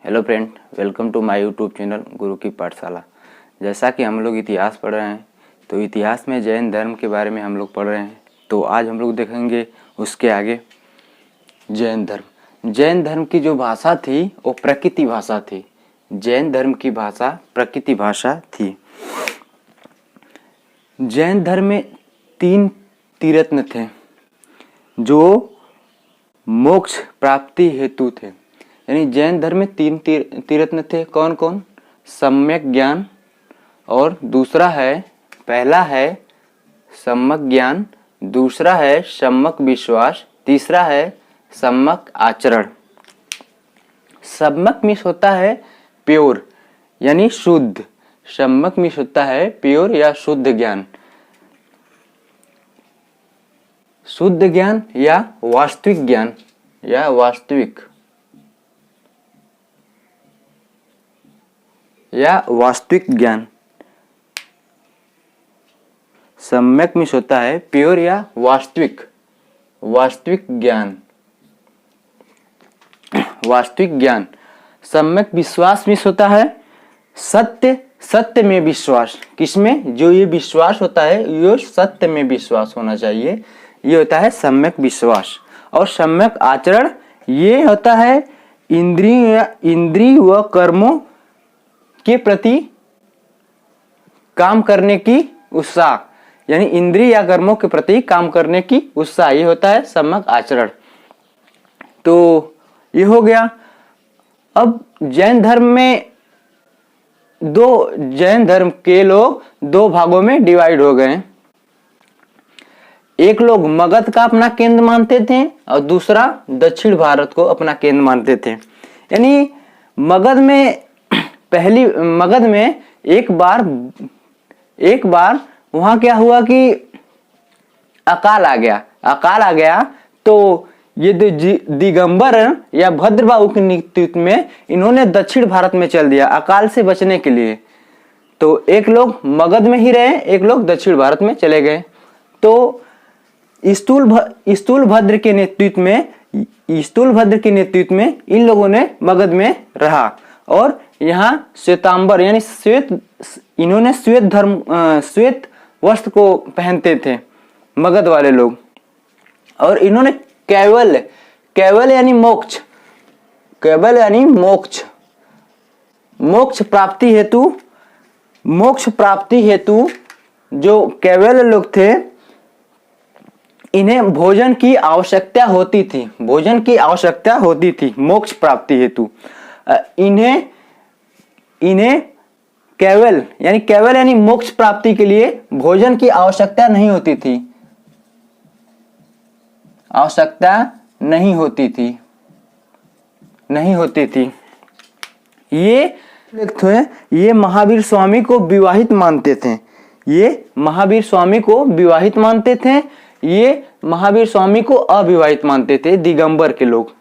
Hello friend, welcome to my YouTube channel Guru ki पाठशाला। जैसा कि हम लोग इतिहास पढ़ रहे हैं, तो इतिहास में जैन धर्म के बारे में हम लोग पढ़ रहे हैं। तो आज हम लोग देखेंगे उसके आगे जैन धर्म। जैन धर्म की जो भाषा थी वो प्रकृति भाषा थी। जैन धर्म की भाषा प्रकृति भाषा थी। जैन धर्म में 3 तीर्थन थे जो मोक्ष प्राप्ति हेतु थे। यानी जैन धर्म में 3 तीर्थन थे। कौन कौन? सम्यक ज्ञान, और दूसरा है, पहला है सम्यक ज्ञान, दूसरा है सम्यक विश्वास, तीसरा है सम्यक आचरण। सम्यक मीन्स होता है प्योर यानी शुद्ध। सम्यक मीन्स होता है प्योर या शुद्ध ज्ञान। शुद्ध ज्ञान या वास्तविक ज्ञान या वास्तविक ज्ञान। सम्यक मीन्स होता है प्योर या वास्तविक ज्ञान। वास्तविक ज्ञान। सम्यक विश्वास मीन्स होता है सत्य में विश्वास। किसमें? जो ये विश्वास होता है ये सत्य में विश्वास होना चाहिए, ये होता है सम्यक विश्वास। और सम्यक आचरण ये होता है इंद्रिय व कर्मों के प्रति काम करने की उत्साह। यानी इंद्रिय या कर्मों के प्रति काम करने की उत्साह, ये होता है सम्यक आचरण। तो ये हो गया। अब जैन धर्म में जैन धर्म के लोग 2 भागों में डिवाइड हो गए। एक लोग मगध का अपना केंद्र मानते थे और दूसरा दक्षिण भारत को अपना केंद्र मानते थे। यानी मगध में एक बार वहां क्या हुआ कि अकाल आ गया। तो ये दिगंबर या भद्रबाहु के नेतृत्व में इन्होंने दक्षिण भारत में चल दिया अकाल से बचने के लिए। तो एक लोग मगध में ही रहे, एक लोग दक्षिण भारत में चले गए। तो स्थूल भद्र के नेतृत्व में इन लोगों ने मगध में रहा। और यहाँ श्वेतांबर यानी इन्होंने श्वेत वस्त्र को पहनते थे मगध वाले लोग। और इन्होंने कैवल यानी मोक्ष प्राप्ति हेतु जो कैवल लोग थे, इन्हें भोजन की आवश्यकता होती थी मोक्ष प्राप्ति हेतु। इन्हें केवल यानी मोक्ष प्राप्ति के लिए भोजन की आवश्यकता नहीं होती थी। ये महावीर स्वामी को विवाहित मानते थे। ये महावीर स्वामी को अविवाहित मानते थे दिगंबर के लोग।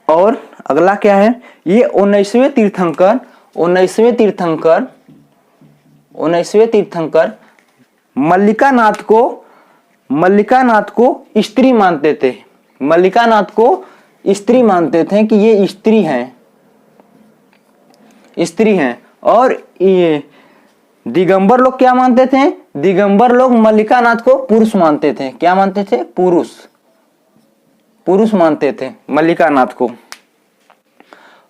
और अगला क्या है? ये 19वें तीर्थंकर मल्लिकानाथ को स्त्री मानते थे कि ये स्त्री हैं। और ये दिगंबर लोग क्या मानते थे? दिगंबर लोग मल्लिकानाथ को पुरुष मानते थे। क्या मानते थे? पुरुष मानते थे मल्लिकानाथ को।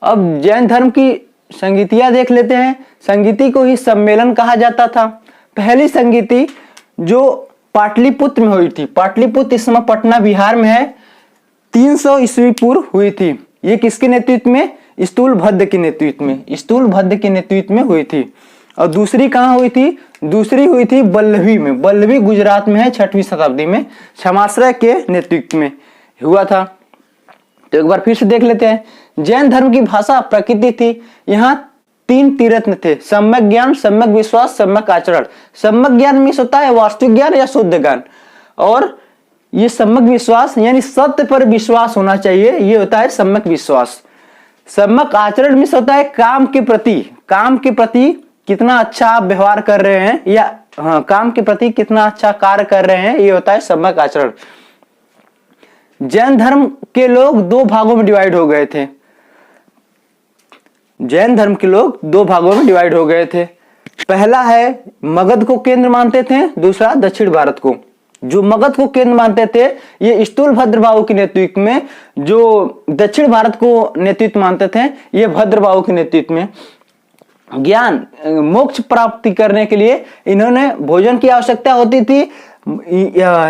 अब जैन धर्म की संगीतियां देख लेते हैं। संगीति को ही सम्मेलन कहा जाता था। पहली संगीति जो पाटलिपुत्र में हुई थी, पाटलिपुत्र इस समय पटना बिहार में है, 300 ईस्वी पूर्व हुई थी। ये किसके नेतृत्व में? स्थूल भद्र के नेतृत्व में हुई थी। और दूसरी कहाँ हुई थी? दूसरी हुई थी बल्लभी में। बल्लभी गुजरात में है, 6वीं शताब्दी में क्षमाश्रय के नेतृत्व में हुआ था। तो एक बार फिर से देख लेते हैं। जैन धर्म की भाषा प्रकृति थी। यहाँ 3 तीर्थन थे, सम्यक ज्ञान, सम्यक विश्वास, सम्यक आचरण। सम्यक ज्ञान मीन्स होता है वास्तविक ज्ञान या शुद्ध ज्ञान। और ये सम्यक विश्वास यानी सत्य पर विश्वास होना चाहिए, ये होता है सम्यक विश्वास। सम्यक आचरण मीन्स होता है काम के प्रति कितना अच्छा आप व्यवहार कर रहे हैं, या काम के प्रति कितना अच्छा कार्य कर रहे हैं, ये होता है सम्यक आचरण। जैन धर्म के लोग 2 भागों में डिवाइड हो गए थे। जैन धर्म के लोग दो भागों में डिवाइड हो गए थे। पहला है मगध को केंद्र मानते थे, दूसरा दक्षिण भारत को। जो मगध को केंद्र मानते थे ये स्थूलभद्र बाहु के नेतृत्व में, जो दक्षिण भारत को नेतृत्व मानते थे ये भद्रबाहु के नेतृत्व में। ज्ञान मोक्ष प्राप्ति करने के लिए इन्होंने भोजन की आवश्यकता होती थी,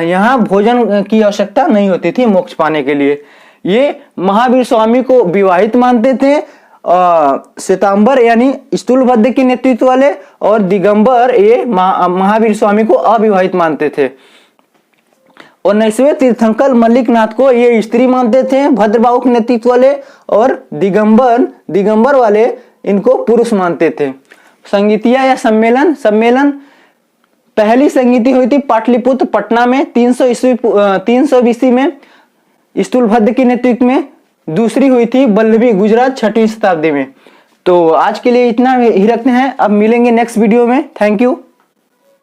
यहाँ भोजन की आवश्यकता नहीं होती थी मोक्ष पाने के लिए। ये महावीर स्वामी को विवाहित मानते थे, श्वेतांबर यानी स्थूलभद्र के नेतृत्व वाले, और दिगंबर ये महावीर स्वामी को अविवाहित मानते थे। और 19वें तीर्थंकर मल्लिक नाथ को ये स्त्री मानते थे भद्रबाहु के नेतृत्व वाले, और दिगंबर वाले इनको पुरुष मानते थे। संगीतिया या सम्मेलन पहली संगीति हुई थी पाटलिपुत्र पटना में 300 ईस्वी में स्थूलभद्र के नेतृत्व में। दूसरी हुई थी वल्लभी गुजरात 6वीं शताब्दी में। तो आज के लिए इतना ही रखते हैं, अब मिलेंगे नेक्स्ट वीडियो में। Thank you.